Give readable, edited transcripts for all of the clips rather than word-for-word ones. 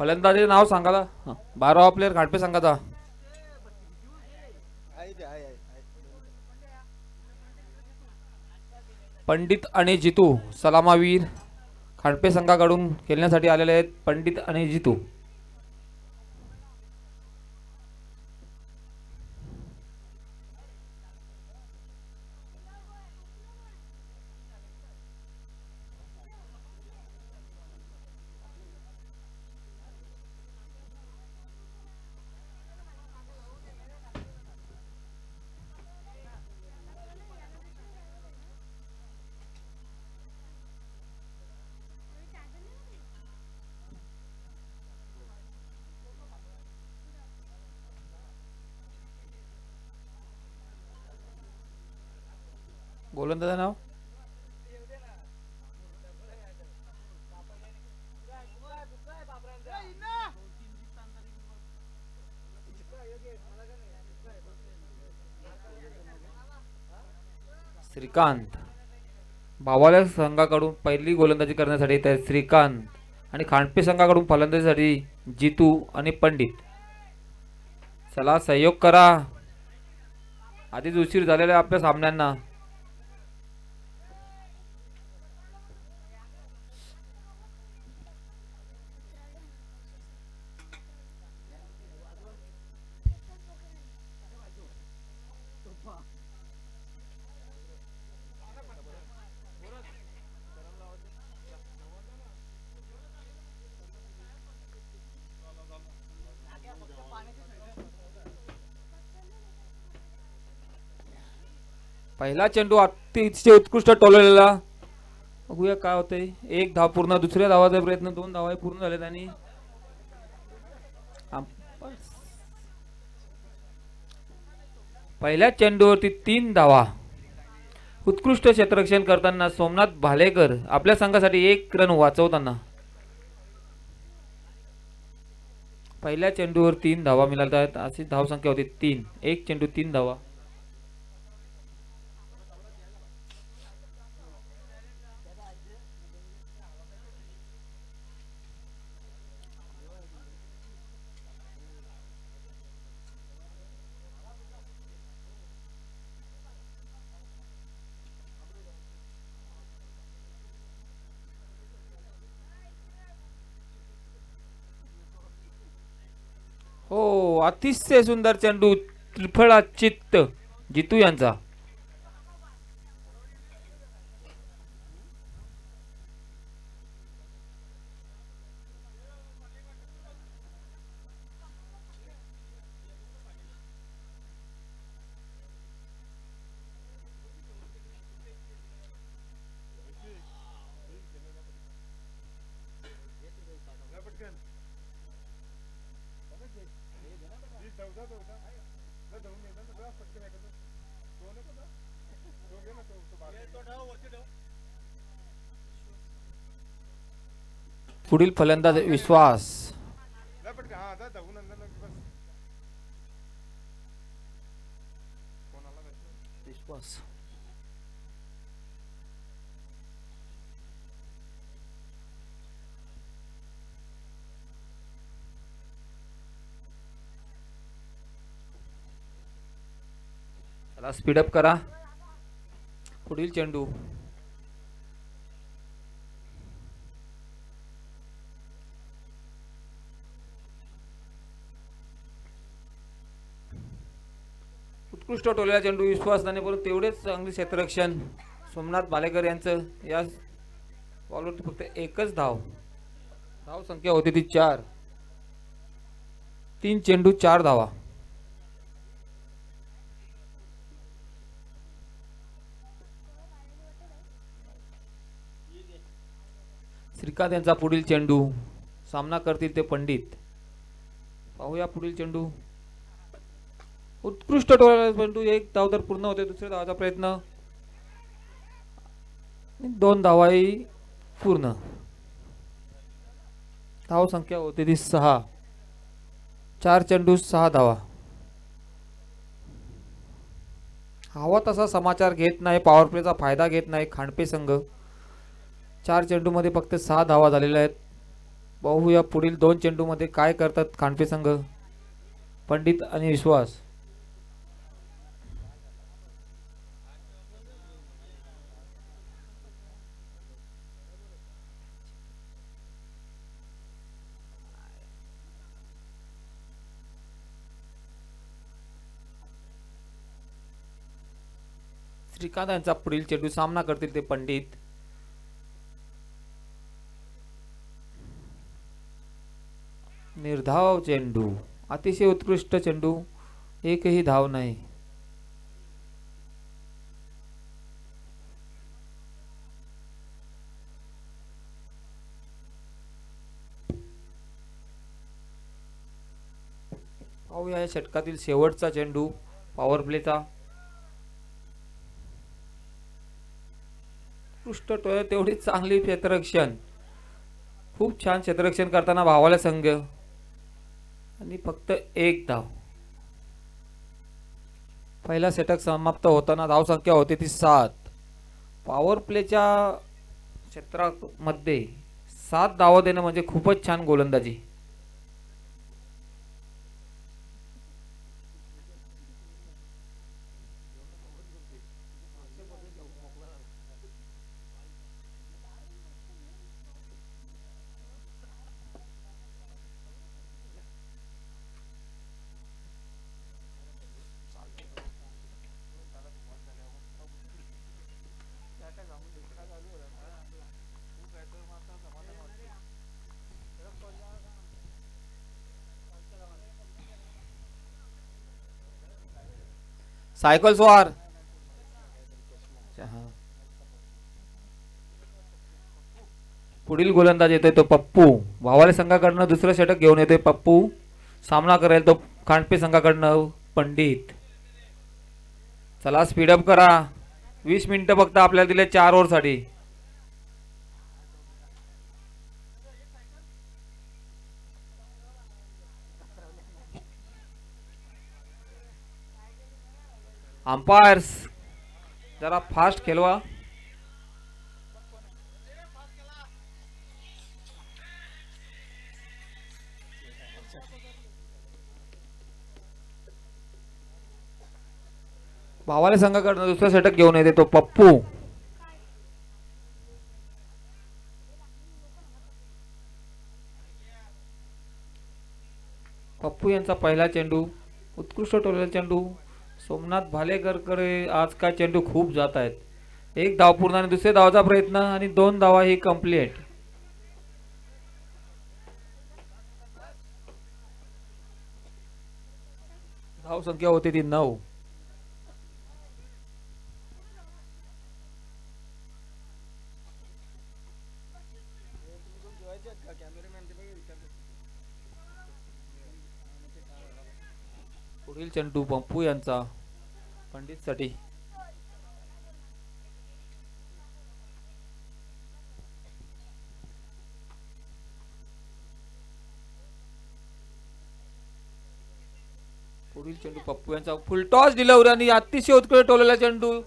फलंदाजी नाव सांगाला. 12वा प्लेयर खाडपे संघाचा. पंडित आणि जितू सलामावीर खाडपे संघाकडून खेळण्यासाठी आलेले आहेत. पंडित आणि जितू. गोलंदाज नाव श्रीकांत. भावाल्या संघाकडून पहिली गोलंदाजी करण्यासाठी तर श्रीकांत आणि खांडपे संघाकडून फलंदाजीसाठी जितू आणि पंडित. चला सहयोग करा. आधीच उशीर झालेला आहे आपल्या सामन्यांना. पहिला चेंडू अतिशय उत्कृष्ट टोललेला. बघूया काय होतंय. एक धाव पूर्ण. दुसऱ्या धावाचा प्रयत्न. 2 धावा पूर्ण झालेत आणि पहिल्या चेंडूवरती 3 धावा. उत्कृष्ट क्षेत्ररक्षण करताना सोमनाथ भालेकर आपल्या संघासाठी 1 रन वाचवताना. पहिल्या चेंडूवर 3 धावा मिळतात. अशी धाव संख्या होती 3. 1 चेंडू 3 धावा. हो, अतिशय सुंदर चेंडू. त्रिफळा चित्त जितू यांचा. पुढील फलंदाज विश्वास. चला स्पीडअप करा. पुढील चेंडू. उत्कृष्ट टोलेला चेंडू. विश्वास दानेपूर तेवढेच चांगले क्षेत्ररक्षण सोमनाथ भालेकर यांचं. या बॉलवरती फक्त 1च धाव. धाव संख्या होती ती 4. 3 चेंडू 4 धावा. श्रीकांत यांचा पुढील चेंडू. सामना करतील ते पंडित. पाहूया पुढील चेंडू. उत्कृष्ट टोळा चेंडू. 1 धाव तर पूर्ण होते. दुसऱ्या धावाचा प्रयत्न. 2 धावाही पूर्ण. धाव संख्या होती ती 6. 4 चेंडू 6 धावा. हवा तसा समाचार घेत नाही. पॉवर प्लेचा फायदा घेत नाही खांडपे संघ. 4 चेंडू मध्ये फक्त 6 धावा झालेल्या आहेत. पाहूया पुढील 2 चेंडूमध्ये काय करतात खांडपे संघ, पंडित आणि विश्वास. श्रीकांत यांचा पुढील चेंडू सामना करतील ते पंडित. निर्धाव चेंडू, अतिशय उत्कृष्ट चेंडू, एकही धाव नाही. पाहूया या षटकातील शेवटचा चेंडू पॉवर प्लेचा. उत्कृष्ट टोळ, तेवढी चांगली क्षेत्ररक्षण, खूप छान क्षेत्ररक्षण करताना भावाला संघ आणि फक्त एक धाव. पहिला षटक समाप्त होताना धाव संख्या होती ती 7. पॉवर प्लेच्या क्षेत्रामध्ये 7 धावा देणं म्हणजे खूपच छान गोलंदाजी. सायकल स्वार. पुढील गोलंदाज येतोय तो पप्पू. भावाले संघाकडनं दुसरं षटक घेऊन येतोय पप्पू. सामना करेल तो खांडपे संघाकडनं पंडित. चला स्पीडअप करा, 20 मिनिटं फक्त आपल्याला दिले 4 ओव्हरसाठी. अंपायर्स जरा फास्ट खेळवा. भावाले संघाकडनं दुसरा षटक घेऊन येते तो पप्पू. पप्पू यांचा पहिला चेंडू, उत्कृष्ट टोलेला चेंडू. सोमनाथ भालेकरकडे आज काय चेंडू खूप जात आहेत. 1 धाव पूर्ण आणि दुसऱ्या धावाचा प्रयत्न आणि 2 धावा ही कंप्लीट. धाव संख्या होती ती 9. पुढील चेंडू पप्पू यांचा पंडित साठी. पुढील चेंडू पप्पू यांचा फुलटॉस डिलिव्हरी आणि अतिशय उत्कृष्ट टोलेला चेंडू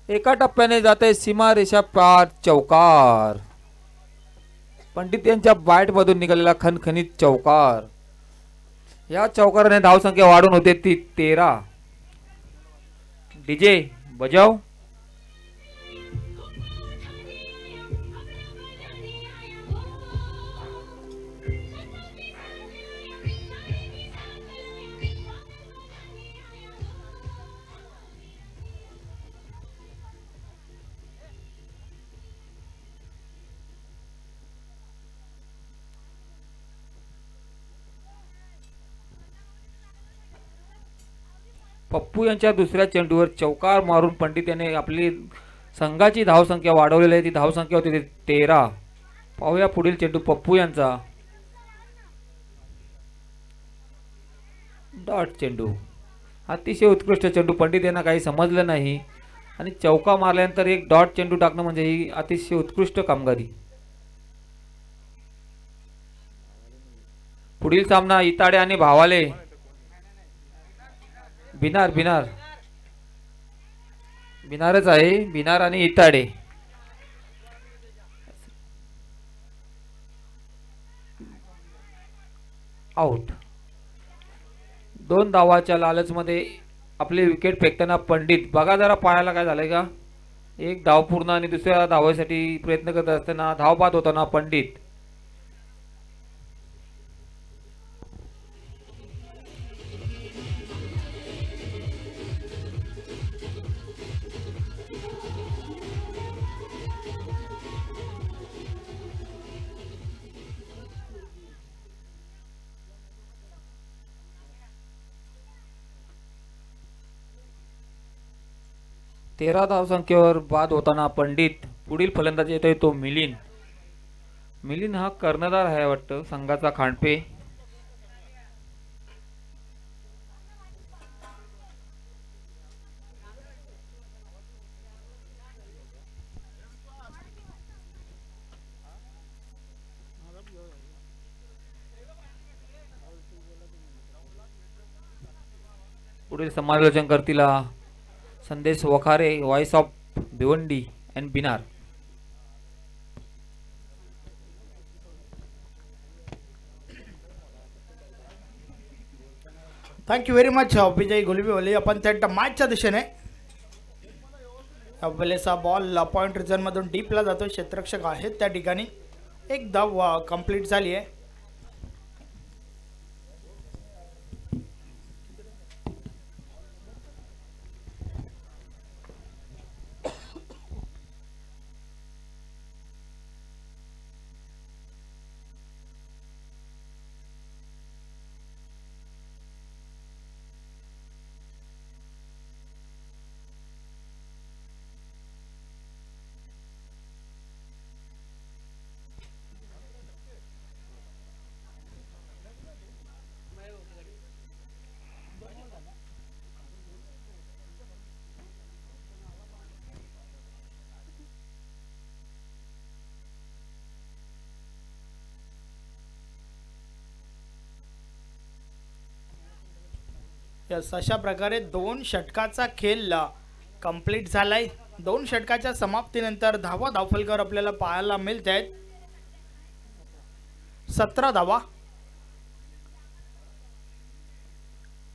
एका टप्प्याने जाते सीमा रेषा पार, चौकार. पंडित यांच्या बॅट मधून निघालेला खणखणीत चौकार. या चौकाराने धाव संख्या वाढून होते ती 13. डीजे बजाव. पप्पू यांच्या दुसऱ्या चेंडूवर चौकार मारून पंडित यांनी आपली संघाची धावसंख्या वाढवलेली आहे. ती धावसंख्या होती 13. पाहूया पुढील चेंडू पप्पू यांचा. डॉट चेंडू, अतिशय उत्कृष्ट चेंडू. पंडित यांना काही समजलं नाही आणि चौका मारल्यानंतर एक डॉट चेंडू टाकणं म्हणजे ही अतिशय उत्कृष्ट कामगिरी. पुढील सामना इताडे आणि भावाले. बिनार बिनार बिनारच आहे. बिनार आणि इताडे. आउट. 2 धावाच्या लालचमध्ये आपली विकेट फेकताना पंडित बघा जरा पायाला काय झालंय का. एक धाव पूर्ण आणि दुसऱ्या धावासाठी प्रयत्न करत असताना धाव बाद होताना पंडित. तेरा धावसंख्येवर बाद होताना पंडित. पुढील फलंदाज येतोय तो मिलिंद. मिलिंद हा कर्णधार आहे वाटतं संघाचा खांडपे. पुढील समालोचन करतील Sandesh Wakhare, voice of Bhiwandi and बिनार. Thank you very much Vijay Golibewale. आपण त्या मॅचच्या दिशेने वेळेचा बॉल पॉइंट रिझनमधून डीपला जातो. क्षेत्ररक्षक आहेत त्या ठिकाणी. एक धाव कंप्लीट झाली आहे. यस, अशा प्रकारे 2 षटकाचा खेळ कंप्लीट झालाय. 2 षटकाच्या समाप्तीनंतर धावा धावफलकावर आपल्याला पाहायला मिळत आहेत. 17 धावा.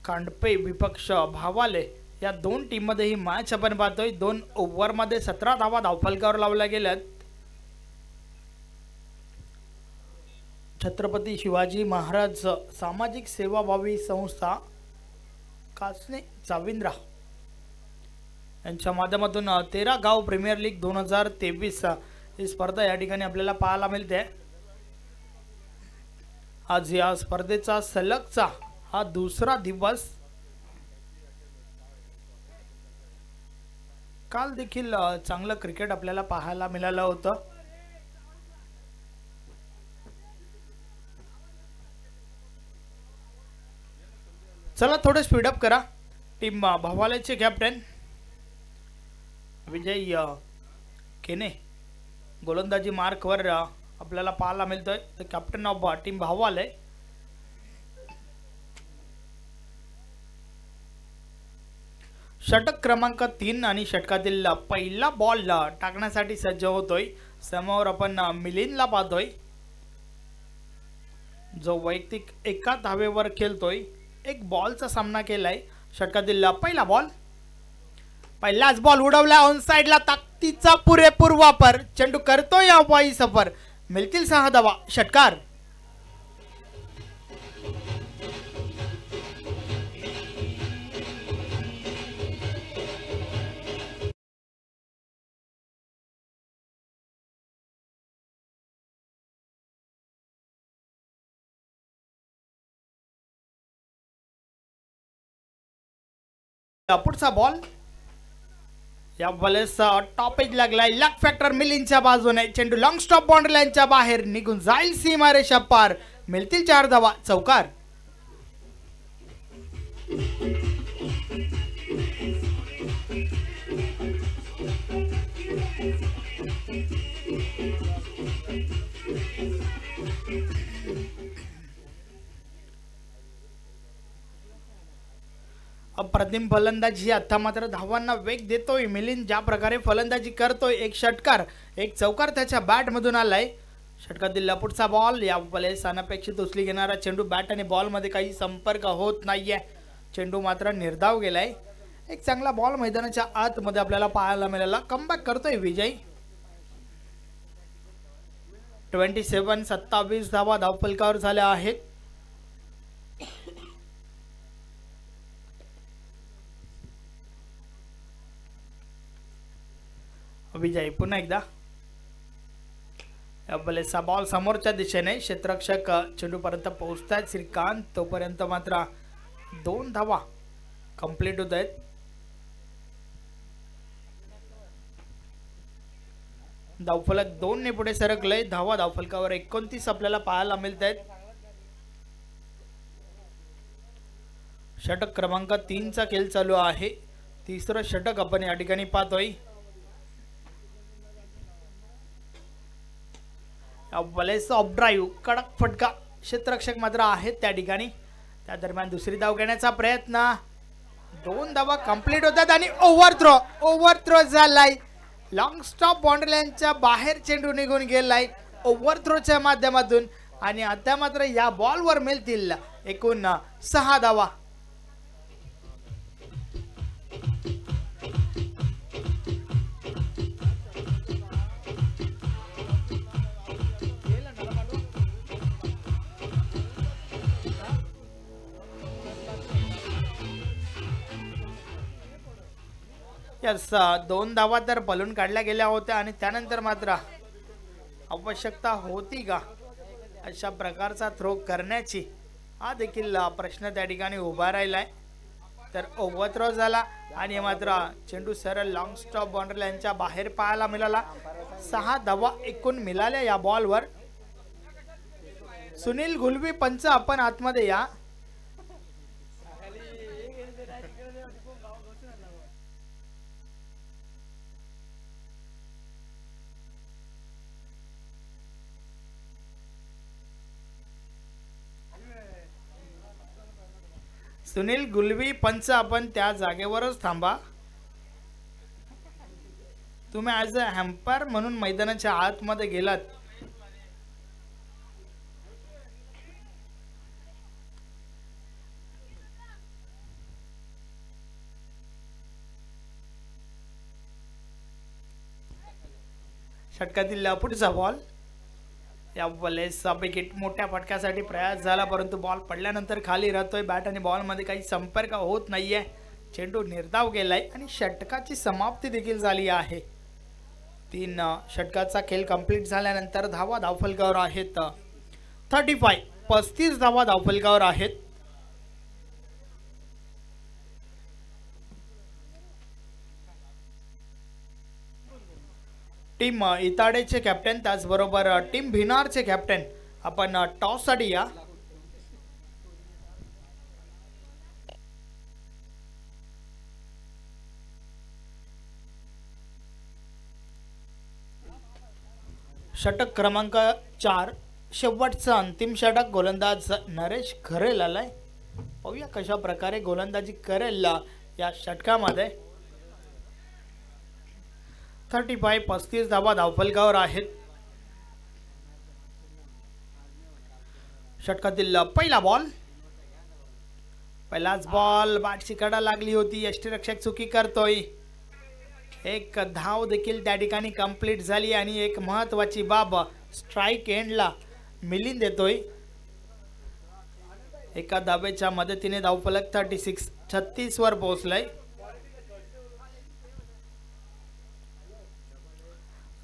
खांडपे विपक्ष भावाले या 2 टीममध्ये ही मॅच आपण पाहतोय. 2 ओव्हरमध्ये 17 धावा धावफलकावर लावल्या गेल्यात. छत्रपती शिवाजी महाराज सामाजिक सेवाभावी संस्था कासने चाविंद्रा यांच्या माध्यमातून 13 गाव प्रीमियर लीग 2023 ही स्पर्धा या ठिकाणी आपल्याला पाहायला मिळते. आज या स्पर्धेचा सलगचा हा दुसरा दिवस. काल देखील चांगलं क्रिकेट आपल्याला पाहायला मिळालं होतं. चला थोडं स्पीडअप करा. टीम भवालेचे कॅप्टन विजय केने गोलंदाजी मार्कवर आपल्याला पाहायला मिळतोय. तर कॅप्टन ऑफ टीम भवाले. षटक क्रमांक 3 आणि षटकातील पहिला बॉल टाकण्यासाठी सज्ज होतोय. समोर आपण मिलिंदला पाहतोय जो वैयक्तिक एका धावेवर खेळतोय. एक बॉलचा सामना केलाय. षटकातील पहिला बॉल. पहिलाच बॉल उडवला ऑन साइडला. ताकदीचा पुरेपूर वापर. चेंडू करतोय अवॉई सफर. मिळतील 6 धावा. षटकार. पुढचा बॉल. या बॉलेस टॉप एज लागलाय. लक फॅक्टर मिलिंदच्या बाजूने. चेंडू लॉंग स्टॉप बाउंड्री लाईनच्या बाहेर निघून जाईल सीमारेषा पार. मिळतील 4 धावा. चौकार. अप्रतिम फलंदाजी. आता मात्र धावांना वेग देतोय मिलिंद. ज्या प्रकारे फलंदाजी करतोय. एक षटकार एक चौकार त्याच्या बॅट मधून आलाय. षटकातील पुढचा बॉल, या वेळेस अनपेक्षित उचली घेणारा चेंडू, बॅट आणि बॉल मध्ये काही संपर्क होत नाहीये, चेंडू मात्र निर्धाव गेलाय. एक चांगला बॉल मैदानाच्या आतमध्ये आपल्याला पाहायला मिळाला. कमबॅक करतोय विजय. 27 धावा धावफलकावर झाल्या आहेत. विजय पुन्हा एकदा. बॉलेचा बॉल समोरच्या दिशेने, क्षेत्ररक्षक चेंडूपर्यंत पोहोचतायत श्रीकांत, तोपर्यंत मात्र 2 धावा कंप्लीट होत आहेत. धावफलक 2 ने पुढे सरकलंय. धावा धावफलकावर 29 आपल्याला पाहायला मिळत आहेत. षटक क्रमांक 3 चा खेळ चालू आहे. तिसरं षटक आपण या ठिकाणी पाहतोय. ऑफ ड्राईव्ह, कडक फटका, क्षेत्ररक्षक मात्र आहेत त्या ठिकाणी. त्या दरम्यान दुसरी धाव घेण्याचा प्रयत्न, 2 धावा कंप्लीट होतात आणि ओव्हर थ्रो झालाय. लॉंग स्टॉप बाउंड्री लाईनच्या बाहेर चेंडू निघून गेलाय ओव्हर थ्रोच्या माध्यमातून आणि आता मात्र या बॉलवर मिळतील एकूण 6 धावा. यस, 2 धावा तर बलून काढल्या गेल्या होत्या आणि त्यानंतर मात्र आवश्यकता होती का अशा प्रकारचा थ्रो करण्याची, हा देखील प्रश्न त्या ठिकाणी उभा राहिलाय. तर ओव्हर थ्रो झाला आणि मात्र चेंडू सरळ लॉंग स्टॉप बाउंड्री लाईनच्या बाहेर पाहायला मिळाला. 6 धावा एकूण मिळाल्या या बॉलवर. सुनील गुलवी पंच, आपण आतमध्ये या. सुनील गुलवी पंच, आपण त्या जागेवरच थांबा. तुम्ही ॲज अ हॅम्पर म्हणून मैदानाच्या आतमध्ये गेलात. षटकातील पुढचा बॉल, या वेळेस विकेट मोठ्या फटक्यासाठी प्रयास झाला परंतु बॉल पडल्यानंतर खाली राहतोय. बॅट आणि बॉल मध्ये काही संपर्क होत नाहीये, चेंडू निर्धाव गेलाय आणि षटकाची समाप्ती देखील झाली आहे. 3 षटकाचा खेळ कंप्लीट झाल्यानंतर धावा धावफलकावर आहेत 35 धावा धावफलकावर आहेत. टीम इताडेचे कॅप्टन, त्याचबरोबर टीम भिनारचे कॅप्टन, आपण टॉस साठी या. षटक क्रमांक 4, शेवटचा अंतिम षटक. गोलंदाज नरेश करेल आलाय. पाहूया कशा प्रकारे गोलंदाजी करेल या षटकामध्ये. 35 धावा धावफलकावर आहेत. षटकातील पहिला बॉल, पहिलाच बॉल, बॅटची कडा लागली होती, यष्टीरक्षक चुकी करतोय. एक धाव देखील त्या ठिकाणी कंप्लीट झाली आणि एक महत्वाची बाब स्ट्राइक एंडला मिलिंद देतोय. एका धावेच्या मदतीने धावफलक 36 वर पोहोचलाय.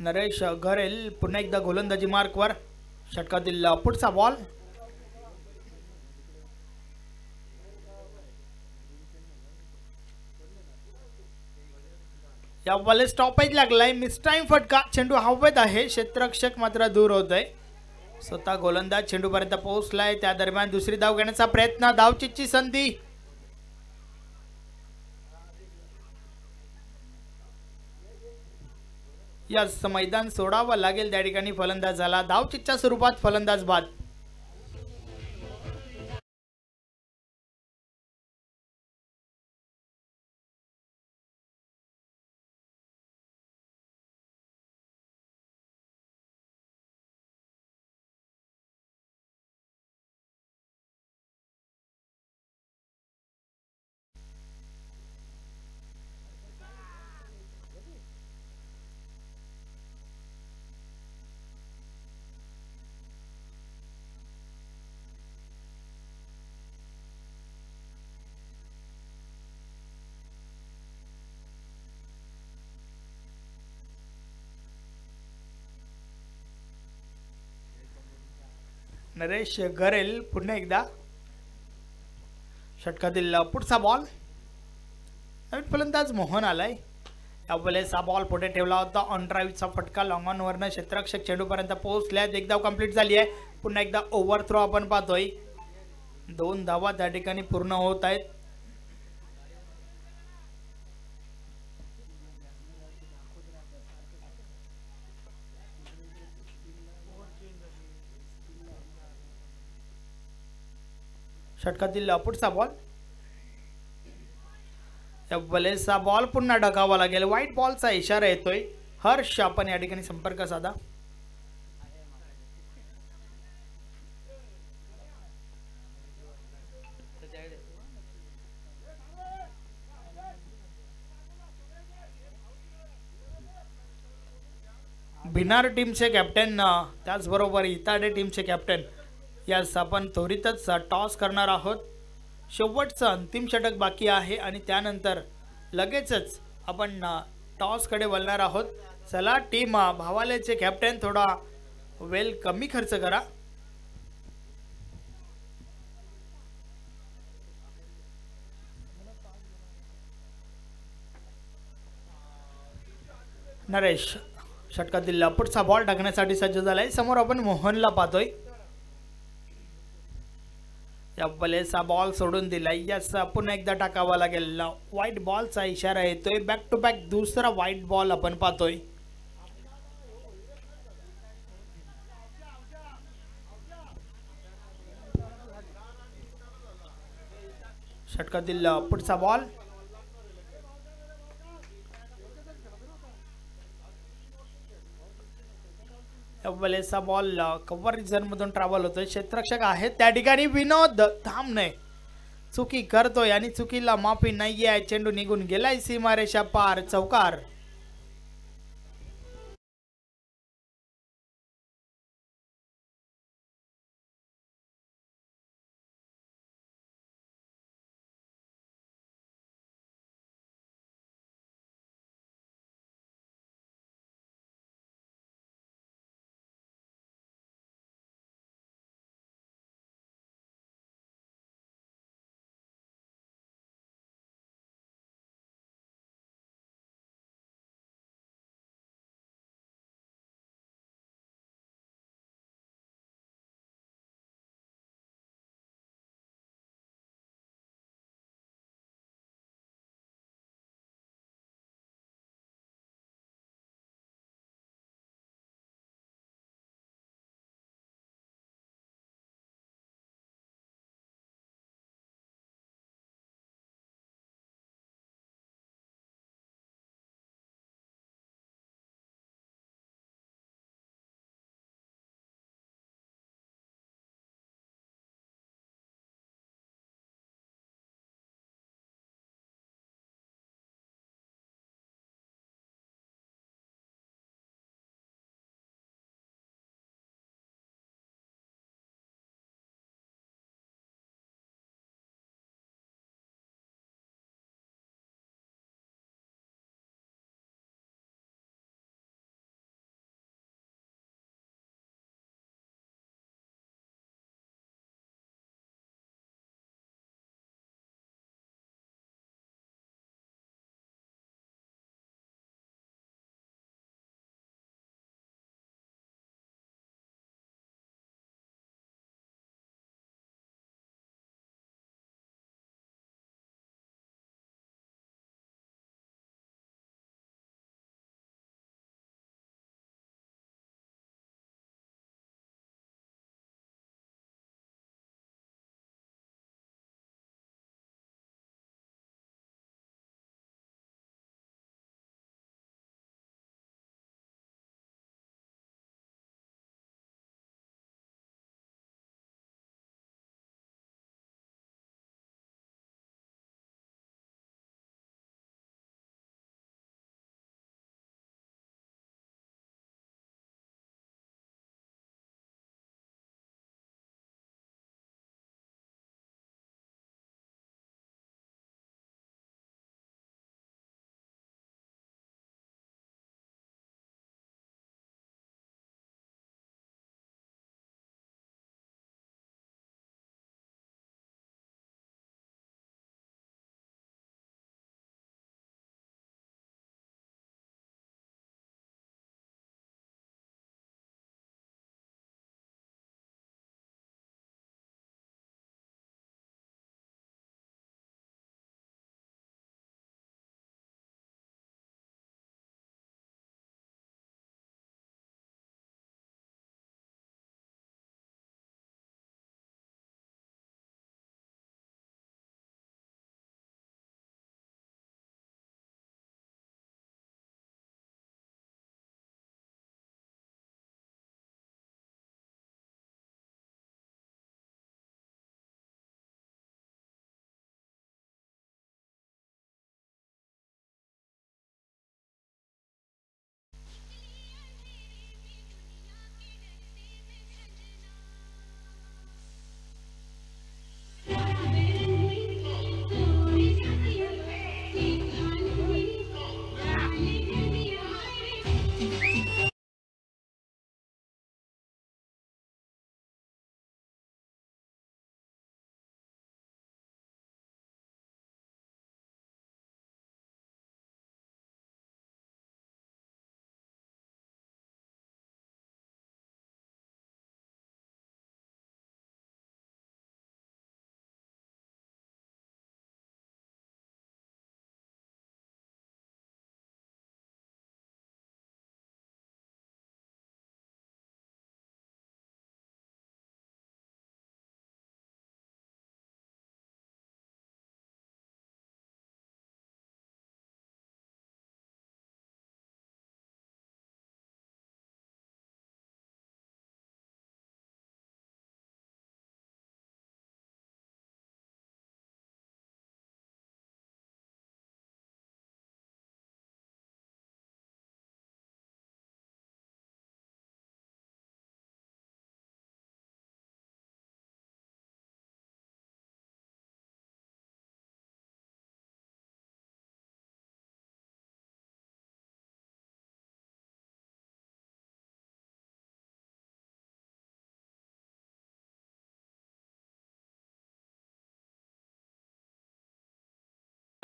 नरेश घरेल पुन्हा एकदा गोलंदाजी मार्कवर. षटकातील पुढचा बॉल, या बॉल स्टॉपेज लागलाय. मिस टाइम फटका, चेंडू हवेत आहे, क्षेत्ररक्षक मात्र दूर होत आहे. स्वतः गोलंदाज चेंडूपर्यंत पोहोचलाय. त्या दरम्यान दुसरी धाव घेण्याचा प्रयत्न, धावचीची संधी. याच मैदान सोडावं लागेल त्या ठिकाणी. फलंदाज झाला, धावचीच्या स्वरूपात फलंदाज बाद. नरेश गरेल पुन्हा एकदा षटकातील पुढचा बॉल. नवीन फलंदाज मोहन आलाय. यावेळेस हा बॉल पुढे ठेवला होता. ऑन ड्राईव्हचा फटका लॉंग ऑन वरनं क्षेत्ररक्षक चेंडूपर्यंत पोहोचल्यात. एक धाव कंप्लीट झाली आहे. पुन्हा एकदा ओव्हर थ्रो आपण पाहतोय. 2 धावा त्या ठिकाणी पूर्ण होत आहेत. षटकातील पुढचा बॉल. यावेळेस हा बॉल पुन्हा डकावा लागेल. व्हाईट बॉलचा इशारा येतोय. हर्ष आपण या ठिकाणी संपर्क साधा. भिनार टीमचे कॅप्टन त्याचबरोबर इताडे टीमचे कॅप्टन यास आपण त्वरितच टॉस करणार आहोत. शेवटचं अंतिम षटक बाकी आहे आणि त्यानंतर लगेचच आपण टॉसकडे वळणार आहोत. चला टीम भावालेचे कॅप्टन थोडा वेल कमी खर्च करा. नरेश षटकातील पुढचा बॉल टाकण्यासाठी सज्ज झालाय. समोर आपण मोहनला पाहतोय. यावेळेस हा बॉल सोडून दिलाय. यास पुन्हा एकदा टाकावा लागेल. व्हाईट बॉलचा इशारा येतोय. बॅक टू बॅक दुसरा व्हाईट बॉल आपण पाहतोय. षटकातील पुढचा बॉल. यावेळेस बॉल कव्हर रिझन मधून ट्रॅव्हल होतोय. क्षेत्ररक्षक आहेत त्या ठिकाणी. विनोद थांबणे चुकी करतोय आणि चुकीला माफी नाहीये. चेंडू निघून गेलाय सीमारेषा पार. चौकार.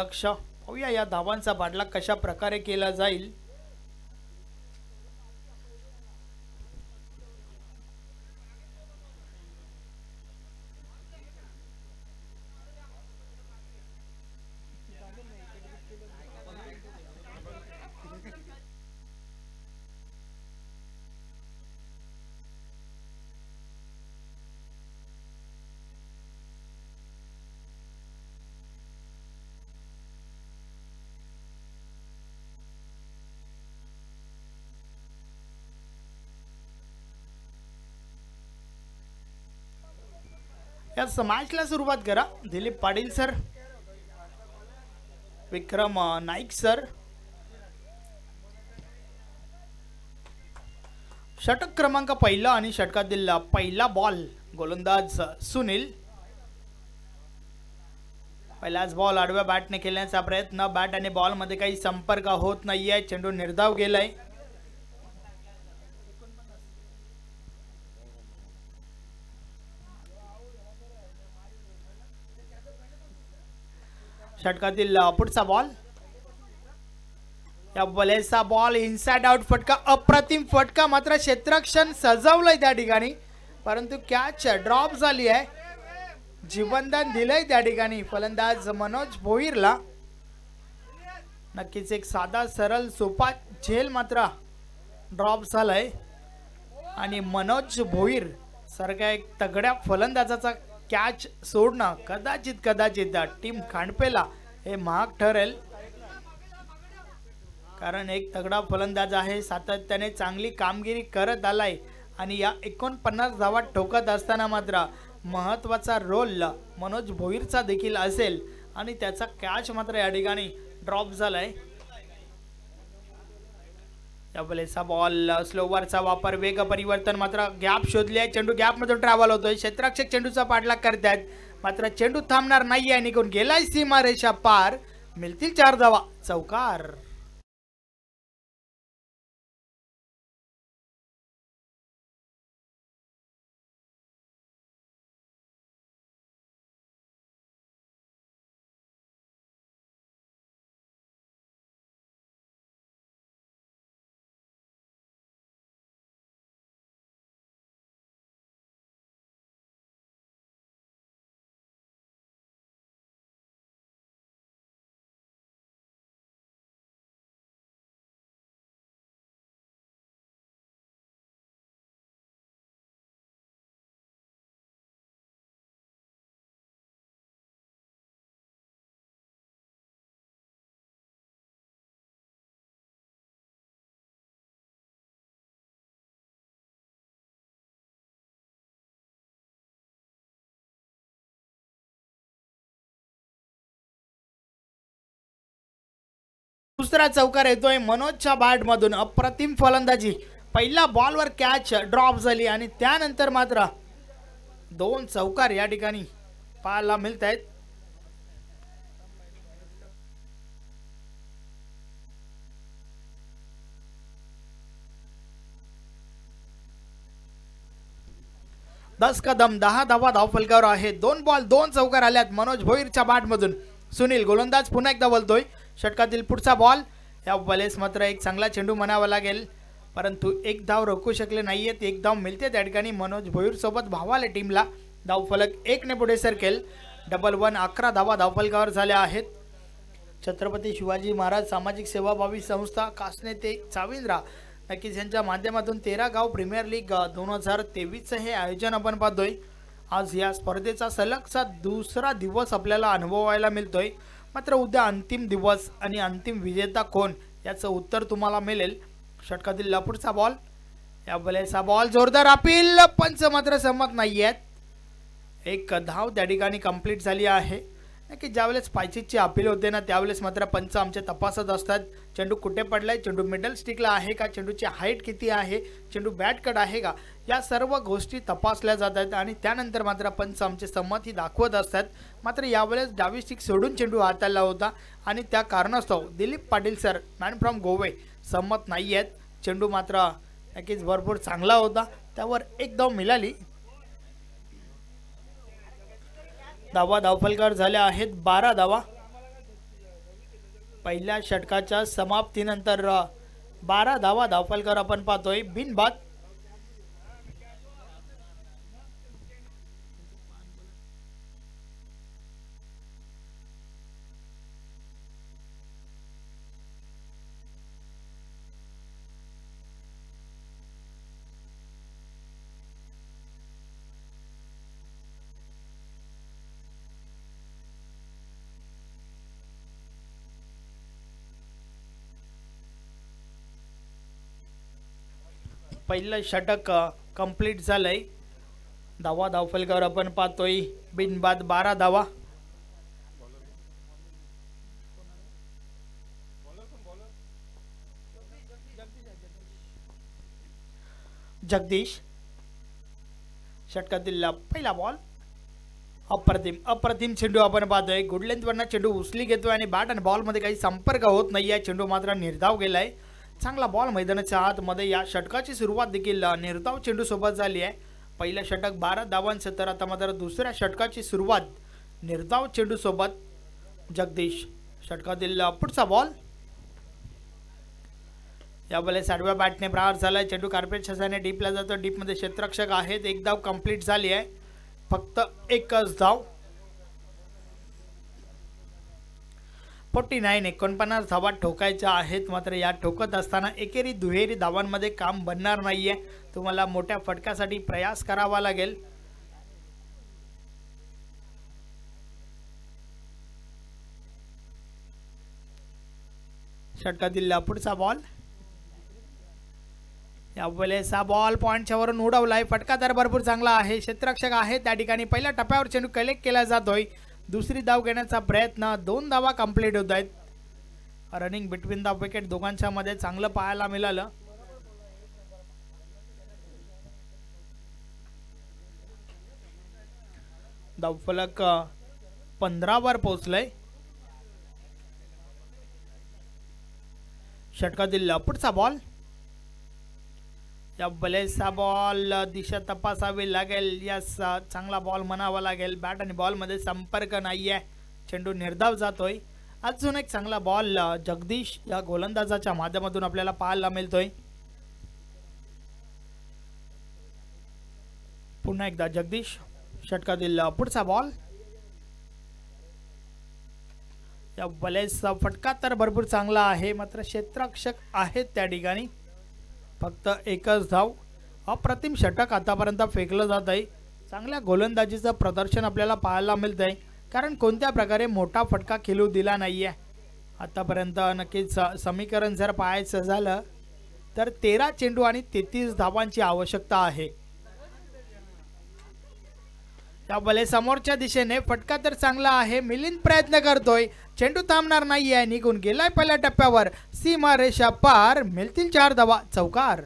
लक्ष पाहूया या धावांचा पाठलाग कशा प्रकारे केला जाईल. या मॅचला सुरुवात करा. दिलीप पाटील सर, विक्रम नाईक सर. षटक क्रमांक पहिला आणि षटकातील पहिला बॉल गोलंदाज सुनील. पहिलाच बॉल आडव्या बॅटने खेळण्याचा प्रयत्न. बॅट आणि बॉल मध्ये काही संपर्क होत नाहीये. चेंडू निर्धाव गेलाय. षटकातील पुढचा बॉल. या बॉलेचा बॉल इनसाइड आउट फटका. अप्रतिम फटका. मात्र क्षेत्ररक्षण सजवलंय त्या ठिकाणी, परंतु कॅच ड्रॉप झाली आहे. जीवनदान दिलंय त्या ठिकाणी फलंदाज मनोज भोईरला. नक्कीच एक साधा सरळ सोपा झेल मात्र ड्रॉप झालाय आणि मनोज भोईर सारख्या एक तगड्या फलंदाजाचा कॅच सोडणं कदाचित टीम खांडपेला हे महाग ठरेल. कारण एक तगडा फलंदाज आहे, सातत्याने चांगली कामगिरी करत आलाय आणि या 49 धावा ठोकत असताना मात्र महत्वाचा रोल मनोज भोईरचा देखील असेल आणि त्याचा कॅच मात्र या ठिकाणी ड्रॉप झालाय. या बॉलचा बॉल स्लोवरचा वापर. वेग परिवर्तन मात्र गॅप शोधले. चेंडू गॅप मधून ट्रॅव्हल होतोय. क्षेत्ररक्षक चेंडूचा पाठलाग करतात, मात्र चेंडू थांबणार नाहीये. निघून गेलाय सीमारेषा पार. मिळतील 4 धावा. चौकार. दुसरा चौकार येतोय मनोजच्या बॅट मधून. अप्रतिम फलंदाजी. पहिल्या बॉलवर कॅच ड्रॉप झाली आणि त्यानंतर मात्र 2 चौकार या ठिकाणी पाहायला मिळत आहेत. दस कदम 10 धावा धावफलकावर आहेत. 2 बॉल 2 चौकार आल्यात मनोज भोईरच्या बॅट मधून. सुनील गोलंदाज पुन्हा एकदा बोलतोय. षटकातील पुढचा बॉल. या बॉलेस मात्र एक चांगला चेंडू म्हणावा लागेल, परंतु एक धाव रोखू शकले नाहीयेत. एक धाव मिळते त्या ठिकाणी मनोज भोईर सोबत भावाले टीमला. धावफलक 1 ने पुढे सरकेल. 1-1. 11 धावा धावफलकावर झाल्या आहेत. छत्रपती शिवाजी महाराज सामाजिक सेवाभावी संस्था कासने ते चाविंद्रा नक्कीच यांच्या माध्यमातून 13 गाव प्रीमियर लीग 2023 हे आयोजन आपण पाहतोय. आज या स्पर्धेचा सलगचा दुसरा दिवस आपल्याला अनुभवायला मिळतोय. मात्र उद्या अंतिम दिवस आणि अंतिम विजेता कोण याचं उत्तर तुम्हाला मिळेल. षटकातील पुढचा बॉल. या बॉलचा बॉल जोरदार अपील. पंच मात्र सहमत नाहीयेत. एक धाव त्या ठिकाणी कंप्लीट झाली आहे. की ज्यावेळेस पायचीची अपील होते ना त्यावेळेस मात्र पंच आमचे तपासत असतात. चेंडू कुठे पडलाय, चेंडू मिडल स्टिकला आहे का, चेंडूची हाईट किती आहे, चेंडू बॅट कट आहे का, या सर्व गोष्टी तपासल्या जातात आणि त्यानंतर मात्र पंच आमचे संमती दाखवत असतात. मात्र यावेळेस डावी स्टिक सोडून चेंडू हाताळला होता आणि त्या कारणास्तव Dilip Patil sir man from Goa सहमत नाही आहेत. चेंडू मात्र नक्कीच भरपूर चांगला होता, त्यावर एक धाव मिळाली. धावफलकावर झाल्या आहेत 12 धावा. पहिल्या षटकाच्या समाप्तीनंतर 12 धावा धावफलकावर आपण पाहतोय बिनबाद. पहिलं षटक कंप्लीट झालंय. धावा धावफलकावर आपण पाहतोय बिनबाद 12 धावा. जगदीश षटकातील पहिला बॉल. अप्रतिम चेंडू आपण पाहतोय. गुड लेंथवरनं चेंडू उचली घेतोय आणि बॅट आणि बॉलमध्ये काही संपर्क होत नाहीये. चेंडू मात्र निर्धाव गेलाय. चांगला बॉल मैदानाच्या आतमध्ये. या षटकाची सुरुवात देखील निर्धाव चेंडू सोबत झाली आहे. पहिलं षटक 12 धावांचं तर आता मात्र दुसऱ्या षटकाची सुरुवात निर्धाव चेंडू सोबत. जगदीश षटकातील पुढचा बॉल. या वेळेस आडव्या बॅटने प्रहार झालाय. चेंडू कार्पेट छसाने डीपला जातो. डीपमध्ये क्षेत्ररक्षक आहेत. एक धाव कंप्लीट झाली आहे. फक्त एकच धाव. 49 धावा ठोकायच्या आहेत. मात्र या ठोकत असताना एकेरी दुहेरी धावांमध्ये काम बनणार नाहीये. तुम्हाला मोठ्या फटक्यासाठी प्रयास करावा लागेल. षटकातील पुढचा बॉल. यावेळेस हा बॉल पॉइंटच्या वरून उडवलाय. फटका तर भरपूर चांगला आहे. क्षेत्ररक्षक आहे त्या ठिकाणी. पहिल्या टप्प्यावर चेंडू कलेक्ट केला जातोय. दुसरी धाव घेण्याचा प्रयत्न. 2 धावा कंप्लीट होत आहेत. रनिंग बिटवीन द विकेट दोघांच्या मध्ये चांगलं पाहायला मिळालं. धावफलक 15 वर पोहोचलंय. षटकातील पुढचा बॉल. या बलेचा बॉल दिशा तपासावी लागेल. यास चांगला बॉल म्हणावा लागेल. बॅट आणि बॉल मध्ये संपर्क नाहीये. चेंडू निर्धाव जातोय. अजून एक चांगला बॉल जगदीश या गोलंदाजाच्या माध्यमातून आपल्याला पाहायला मिळतोय. पुन्हा एकदा जगदीश. षटकातील पुढचा बॉल. या बलेचा फटका तर भरपूर चांगला आहे. मात्र क्षेत्ररक्षक आहेत त्या ठिकाणी. फक्त एकच धाव. अप्रतिम षटक आतापर्यंत फेकलं जात आहे. चांगल्या गोलंदाजीचं प्रदर्शन आपल्याला पाहायला मिळतंय. कारण कोणत्या प्रकारे मोठा फटका खेळू दिला नाहीये आतापर्यंत. नक्कीच समीकरण जर पाहायचं झालं तर 13 चेंडू आणि 33 धावांची आवश्यकता आहे. या बले समोरच्या दिशेने. फटका तर चांगला आहे. मिलिंद प्रयत्न करतोय. चेंडू थांबणार नाहीये. निघून गेलाय पहिल्या टप्प्यावर. सीमा रेषा पार. मिळतील 4 धावा. चौकार.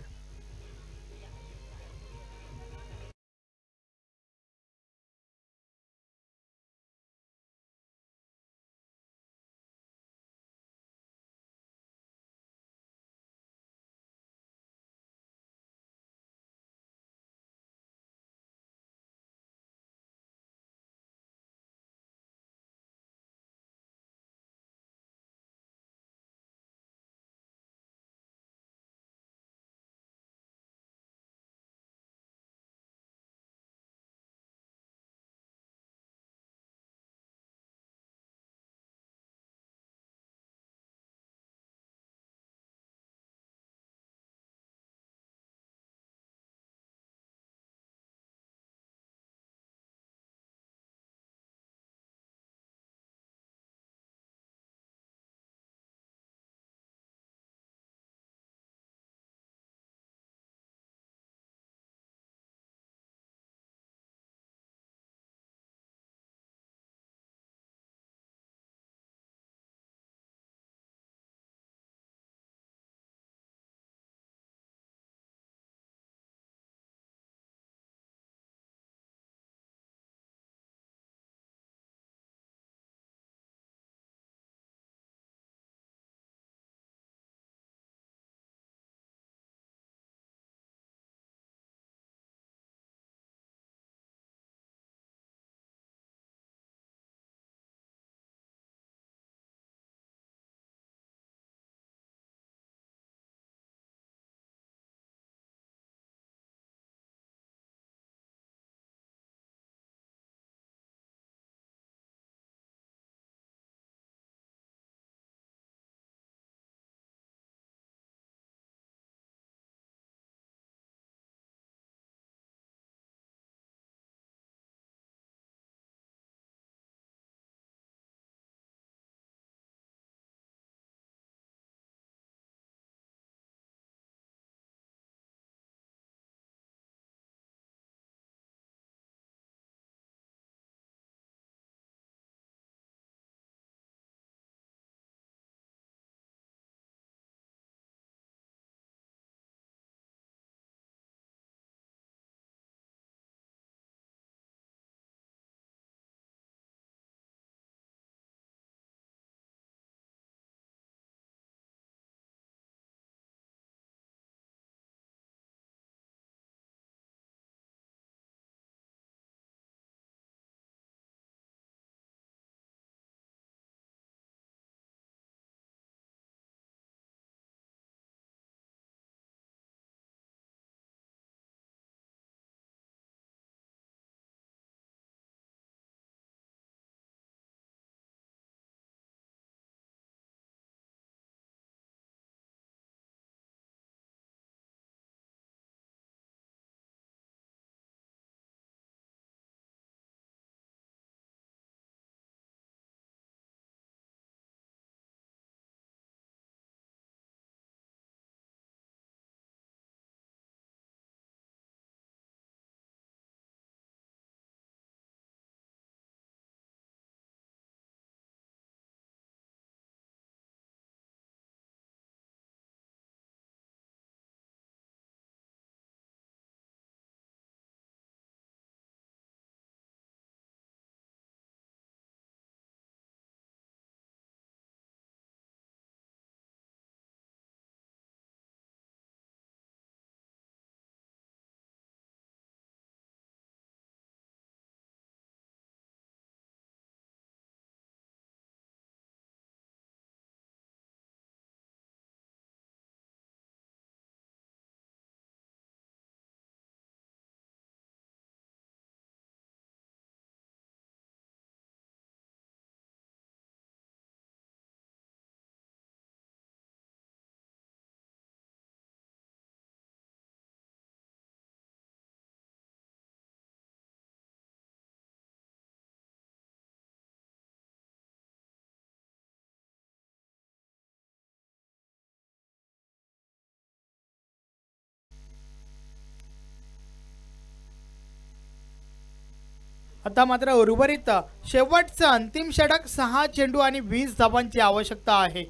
आता मात्र उर्वरित शेवटचं अंतिम षटक 6 चेंडू आणि 20 धावांची आवश्यकता आहे.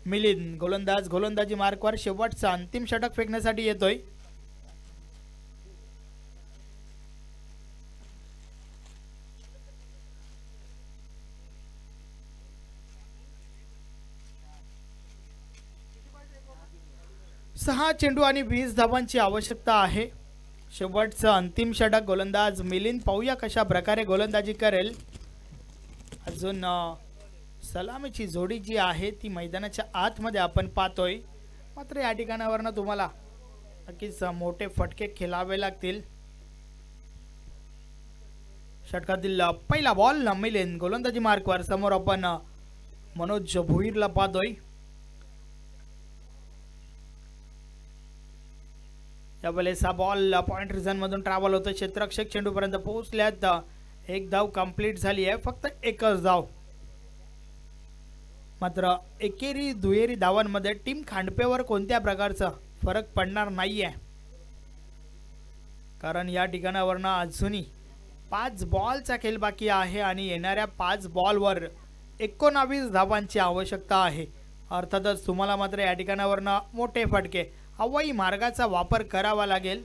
मिलिंद गोलंदाजी मार्कवर शेवटचं अंतिम षटक फेकण्यासाठी येतोय. सहा चेंडू आणि 20 धावांची आवश्यकता आहे. शेवटचं अंतिम षटक गोलंदाज मिलिंद पाहूया कशा प्रकारे गोलंदाजी करेल. अजून सलामीची जोडी जी आहे ती मैदानाच्या आतमध्ये आपण पाहतोय. मात्र या ठिकाणावरनं तुम्हाला नक्कीच मोठे फटके खेळावे लागतील. षटकातील पहिला बॉल मिलिंद गोलंदाजी मार्कवर. समोर आपण मनोज भोईरला पाहतोय. यावेळेस हा बॉल पॉइंट रिझन मधून ट्रॅव्हल होतो. क्षेत्ररक्षक चेंडूपर्यंत पोहोचल्यात. एक धाव कंप्लीट झाली आहे. फक्त एकच धाव. मात्र एकेरी दुहेरी धावांमध्ये टीम खांडपेवर कोणत्या प्रकारचा फरक पडणार नाहीये, कारण या ठिकाणावरनं अजूनही 5 बॉलचा खेळ बाकी आहे आणि येणाऱ्या 5 बॉलवर 19 धावांची आवश्यकता आहे. अर्थातच तुम्हाला मात्र या ठिकाणावरनं मोठे फटके हवाई मार्गाचा वापर करावा लागेल.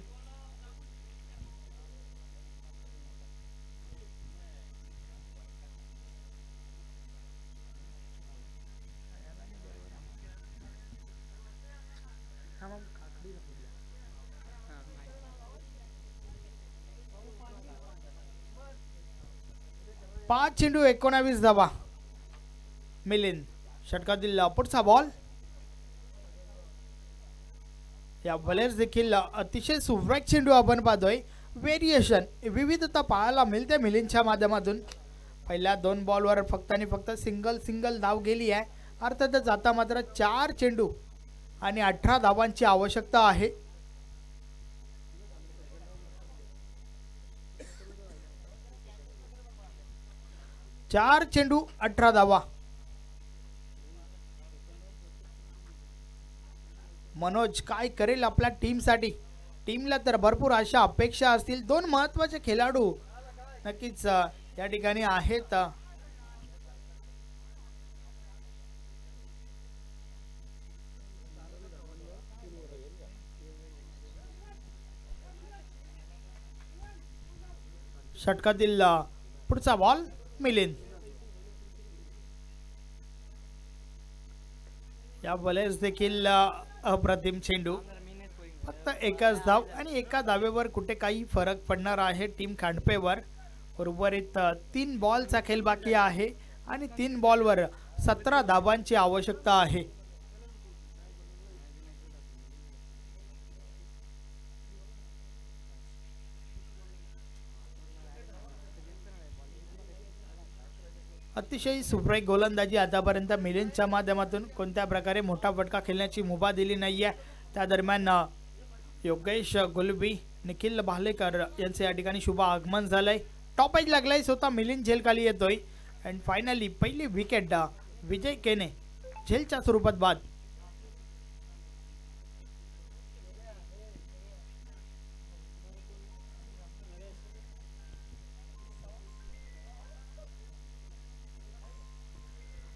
पाच चेंडू 19 धावा. मिलिंद षटकातील पुढचा बॉल. या बॉलर्स देखील अतिशय सुरेख चेंडू आपण पाहतोय. व्हेरिएशन विविधता पाहायला मिळते मिलिंदच्या माध्यमातून. पहिल्या 2 बॉलवर फक्त आणि फक्त सिंगल धाव गेली आहे. अर्थातच आता मात्र 4 चेंडू आणि 18 धावांची आवश्यकता आहे. चार चेंडू 18 धावा. मनोज काय करेल आपल्या टीमसाठी. टीमला तर भरपूर अशा अपेक्षा असतील. 2 महत्त्वाचे खेळाडू नक्कीच या ठिकाणी आहेत. षटकातील पुढचा बॉल मिलिंद. या बॉलर्स देखील अप्रतिम चेंडू. फक्त एकच धाव आणि एका धावेवर कुठे काही फरक पडणार आहे टीम खांडपेवर. उर्वरित 3 बॉलचा खेळ बाकी आहे आणि 3 बॉलवर 17 धावांची आवश्यकता आहे. अतिशय सुरेख गोलंदाजी आतापर्यंत मिलिंदच्या माध्यमातून. कोणत्या प्रकारे मोठा फटका खेळण्याची मुभा दिली नाहीये. त्या दरम्यान योगेश गुलबी, निखिल भालेकर यांचे या ठिकाणी शुभ आगमन झालंय. टॉप एज लागलाय. स्वतः मिलिंद झेलखाली येतोय. अँड फायनली पहिली विकेट विजय केने झेलच्या स्वरूपात बाद.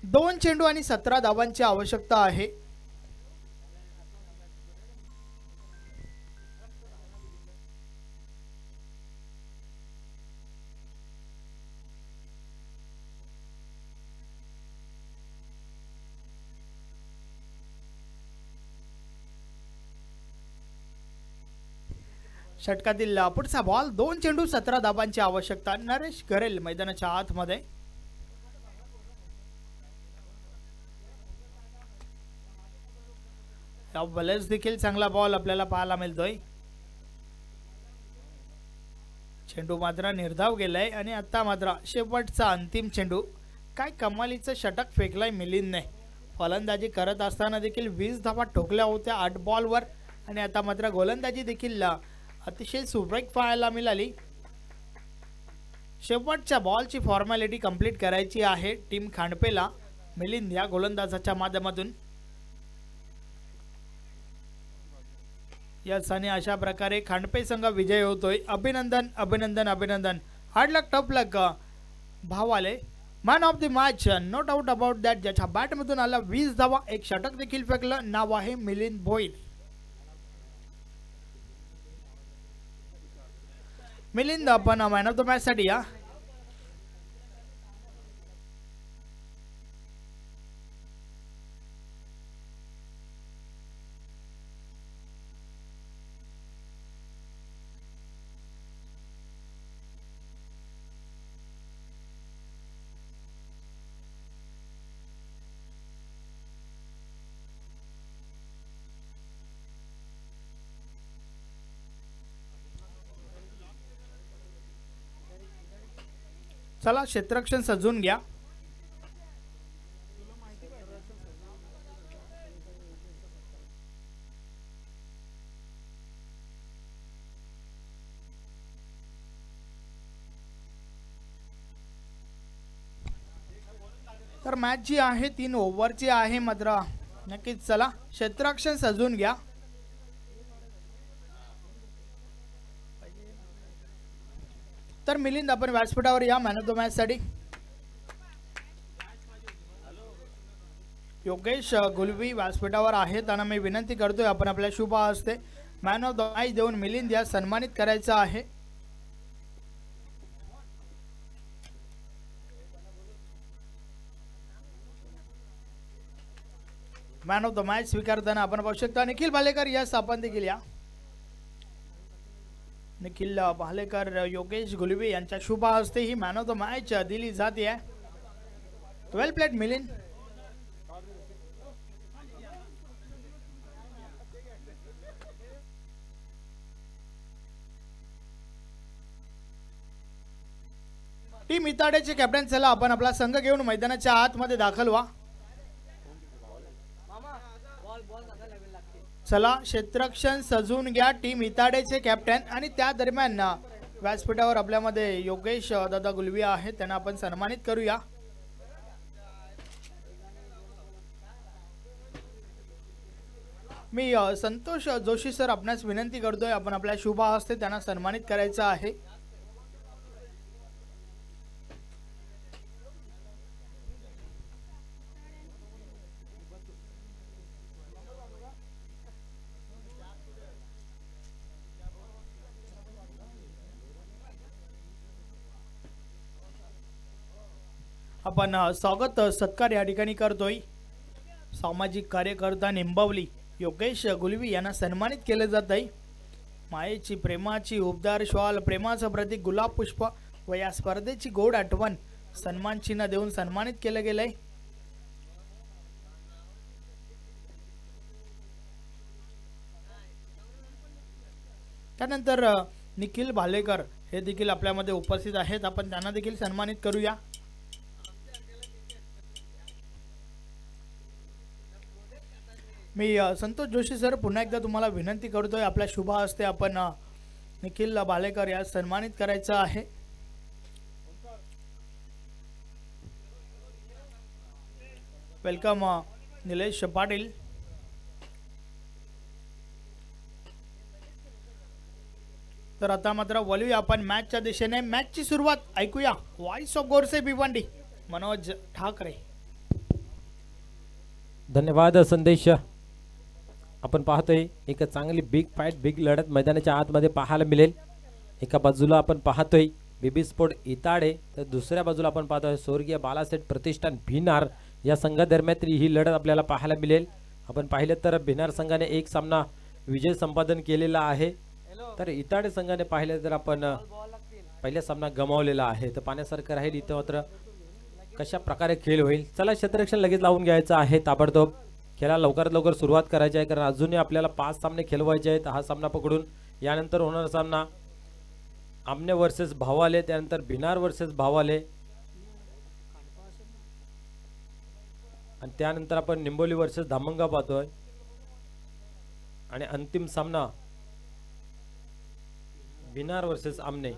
दोन चेंडू आणि 17 धावांची आवश्यकता आहे. षटकातील पुढचा बॉल. 2 चेंडू 17 धावांची आवश्यकता. नरेश करेल मैदानाच्या आतमध्ये. बॉलर्स देखील चांगला बॉल आपल्याला पाहायला मिळतोय. चेंडू मात्र निर्धाव गेलाय आणि आता मात्र शेवटचा अंतिम चेंडू. काय कमालीचं षटक फेकलाय मिलिंदने. फलंदाजी करत असताना देखील 20 धावा ठोकल्या होत्या 8 बॉलवर आणि आता मात्र गोलंदाजी देखील अतिशय सुरेख पाहायला मिळाली. शेवटच्या बॉलची फॉर्मॅलिटी कंप्लीट करायची आहे टीम खांडपेला मिलिंद या गोलंदाजाच्या माध्यमातून. याच आणि अशा प्रकारे खांडपे संघ विजय होतोय. अभिनंदन अभिनंदन अभिनंदन. हार्ड लक टफ लक भावाले. Man of the match no doubt about that. ज्याच्या बॅटमधून आला 20 धावा, एक षटक देखील फेकलं, नाव आहे मिलिंद भोईर. मिलिंद आपण मॅन ऑफ द मॅच साठी या. चला क्षेत्ररक्षण सजवून घ्या. तर मॅच जी आहे 3 ओव्हरची आहे मात्र नक्कीच. चला क्षेत्ररक्षण सजवून घ्या. तर मिलिंद आपण व्यासपीठावर या मॅन ऑफ द मॅच साठी. योगेश गुलवी व्यासपीठावर आहे, त्यांना मी विनंती करतोय आपण आपल्या शुभ हस्ते मॅन ऑफ द मॅच देऊन मिलिंद या सन्मानित करायचं आहे. मॅन ऑफ द मॅच स्वीकारताना आपण पाहू शकता निखिल भालेकर यस आपण देखील या. निखिल भालेकर योगेश गुलवी यांच्या शुभ हस्ते he man of the match दिली जाते आहे. वेल प्लेड मिलिंद. टीम इताडेचे कॅप्टन चला आपण आपला संघ घेऊन मैदानाच्या आतमध्ये दाखल व्हा. चला क्षेत्ररक्षण सजवून घ्या टीम इताडेचे कॅप्टन. आणि त्या दरम्यान व्यासपीठावर आपल्यामध्ये योगेश दादा गुलवी आहेत, त्यांना आपण सन्मानित करूया. मी संतोष जोशी सर आपणास विनंती करतोय आपण आपल्या शुभ हस्ते त्यांना सन्मानित करायचं आहे. आपण स्वागत सत्कार या ठिकाणी करतोय. सामाजिक कार्यकर्ता निंबवली योगेश गुलवी यांना सन्मानित केले जात आहे. मायेची प्रेमाची उबदार श्वाल, प्रेमाचं प्रतीक गुलाब पुष्प व या स्पर्धेची गोड आठवण सन्मान चिन्ह देऊन सन्मानित केलं गेलंय. त्यानंतर निखिल भालेकर हे देखील आपल्यामध्ये उपस्थित आहेत, आपण त्यांना देखील सन्मानित करूया. मी संतोष जोशी सर पुन्हा एकदा तुम्हाला विनंती करतोय आपल्या शुभ हस्ते आपण निखिल भालेकर या सन्मानित करायचं आहे. वेलकम निलेश पाटील. तर आता मात्र वळूया आपण मॅचच्या दिशेने. मॅचची सुरुवात ऐकूया व्हॉइस ऑफ गोरसे भिवंडी मनोज ठाकरे. धन्यवाद संदेश. आपण पाहतोय एक चांगली बिग फाईट, बिग लढत मैदानाच्या आतमध्ये पाहायला मिळेल. एका बाजूला आपण पाहतोय बीबी स्पोर्ट इताडे, तर दुसऱ्या बाजूला आपण पाहतोय स्वर्गीय बालासेठ प्रतिष्ठान भिनार. या संघादरम्यान ही लढत आपल्याला पाहायला मिळेल. आपण पाहिलं तर भिनार संघाने एक सामना विजय संपादन केलेला आहे, तर इताडे संघाने पाहिलं तर आपण पहिला सामना गमावलेला आहे. तर पाहण्यासारखं राहील इथं मात्र कशा प्रकारे खेळ होईल. चला क्षेत्ररक्षण लगेच लावून घ्यायचं आहे ताबडतोब. खेळाला लवकरात लवकर सुरुवात करायची आहे, कारण अजूनही आपल्याला 5 सामने खेळवायचे आहेत. हा सामना पकडून यानंतर होणारा सामना आमने वर्सेस भावाले, त्यानंतर भिनार वर्सेस भावाले, आणि त्यानंतर आपण निंबोली वर्सेस धामंगा पाहतोय, आणि अंतिम सामना भिनार वर्सेस आमने.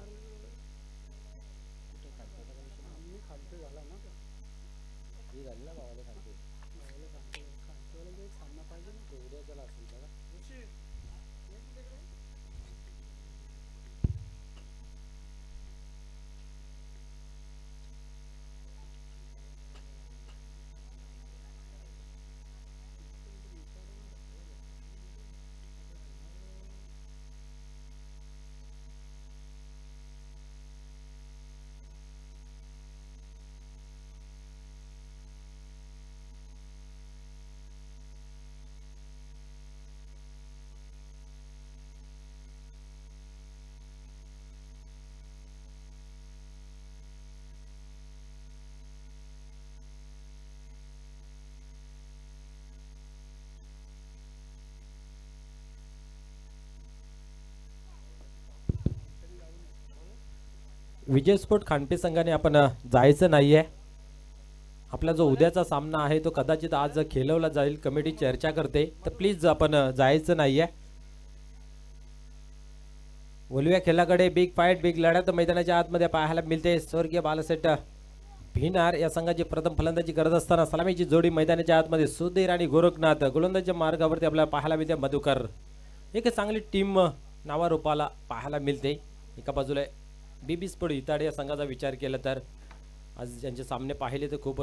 विजय स्पोर्ट खांडपे संघाने आपण जायचं नाहीये. आपला जो उद्याचा सामना आहे तो कदाचित आज खेळवला जाईल. कमिटी चर्चा करते तर प्लीज आपण जायचं नाहीये. वलव्या खेळाकडे बिग फाईट बिग लढत मैदानाच्या आतमध्ये पाहायला मिळते. स्वर्गीय बालासेट भिनार या संघाची प्रथम फलंदाजी करत असताना सलामीची जोडी मैदानाच्या आतमध्ये सुधीर आणि गोरखनाथ. गोलंदाजीच्या मार्गावरती आपल्याला पाहायला मिळते मधुकर. एक चांगली टीम नावारूपाला पाहायला मिळते. एका बाजूला बीबी स्पोर्ट इताडे या संघाचा विचार केला तर आज ज्यांचे सामने पाहिले तर खूप